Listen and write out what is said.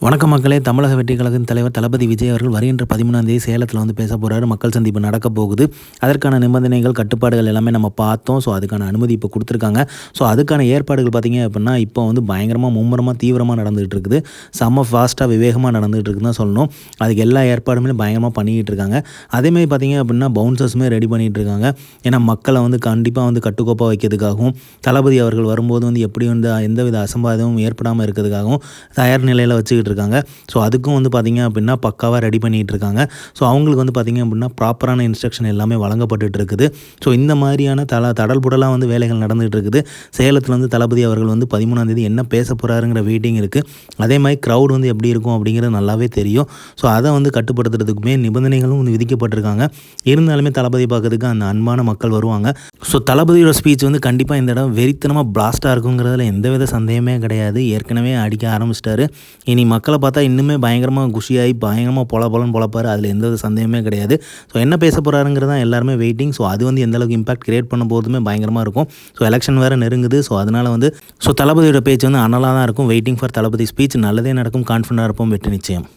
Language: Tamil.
வணக்கம் மக்களே. தமிழக வெற்றி கழகத்தின் தலைவர் தளபதி விஜய் அவர்கள் வருகின்ற 13ஆம் தேதி சேலத்தில் வந்து பேச போகிறாரு. மக்கள் சந்திப்பு நடக்க போகுது. அதற்கான நிபந்தனைகள், கட்டுப்பாடுகள் எல்லாமே நம்ம பார்த்தோம். ஸோ அதுக்கான அனுமதி இப்போ கொடுத்துருக்காங்க. ஸோ அதுக்கான ஏற்பாடுகள் பார்த்திங்க அப்படின்னா இப்போ வந்து பயங்கரமாக மும்முரமாக தீவிரமாக நடந்துகிட்டு இருக்குது. செம்ம ஃபாஸ்ட்டாக விவேகமாக நடந்துகிட்டு இருக்குன்னு தான் சொல்லணும். அதுக்கு எல்லா ஏற்பாடுமே பயங்கரமாக பண்ணிக்கிட்டு இருக்காங்க. அதேமாதிரி பார்த்திங்க அப்படின்னா பவுன்சர்ஸுமே ரெடி பண்ணிகிட்டு இருக்காங்க. ஏன்னா மக்களை வந்து கண்டிப்பாக வந்து கட்டுக்கோப்பாக வைக்கிறதுக்காகவும், தளபதி அவர்கள் வரும்போது வந்து எப்படி வந்து எந்தவித அசம்பாவிதமும் ஏற்படாமல் இருக்கிறதுக்காகவும் தயார் நிலையில் வச்சுக்கிட்டு இருக்காங்க. ஸோ அதுக்கும் வந்து பார்த்திங்க அப்படின்னா பக்காவாக ரெடி பண்ணிகிட்டு இருக்காங்க. ஸோ அவங்களுக்கு வந்து பார்த்திங்க அப்படின்னா ப்ராப்பரான இன்ஸ்ட்ரக்ஷன் எல்லாமே வழங்கப்பட்டுட்டு இருக்குது. ஸோ இந்த மாதிரியான தடல் புடலாக வந்து வேலைகள் நடந்துகிட்டு இருக்குது. சேலத்தில் வந்து தளபதி அவர்கள் வந்து 13ஆம் தேதி என்ன பேச போகிறாருங்கிற வெயிட்டிங் இருக்குது. அதே மாதிரி க்ரௌட் வந்து எப்படி இருக்கும் அப்படிங்கிறது நல்லாவே தெரியும். ஸோ அதை வந்து கட்டுப்படுத்துறதுக்குமே நிபந்தனைகளும் வந்து விதிக்கப்பட்டிருக்காங்க. இருந்தாலுமே தளபதி பார்க்கறதுக்கு அந்த அன்பான மக்கள் வருவாங்க. ஸோ தளபதியோட ஸ்பீச் வந்து கண்டிப்பாக இந்த இடம் வெறித்தனமாக பிளாஸ்ட்டாக இருக்குங்கிறதுல எந்தவித சந்தேகமே கிடையாது. ஏற்கனவே அடிக்க ஆரம்பிச்சிட்டாரு. இனி மக்களை பார்த்தா இன்னுமே பயங்கரமாக குஷியாகி பயங்கரமாக பொலன்னு பொழப்பார். அதில் எந்த சந்தேகமே கிடையாது. ஸோ என்ன பேச போகிறாருங்கிறது தான் எல்லாருமே வெயிட்டிங். ஸோ அது வந்து எந்தளவுக்கு இம்பாக்ட் கிரியேட் பண்ண போதுமே பயங்கரமாக இருக்கும். ஸோ எலெக்ஷன் வேறு நெருங்குது. ஸோ அதனால் வந்து தளபதியோட பேச்சு வந்து அனலாக தான் இருக்கும். Waiting for Thalapathy speech. நல்லதே நடக்கும். கான்ஃபிடண்டாக இருப்போம். வெற்றி நிச்சயம்.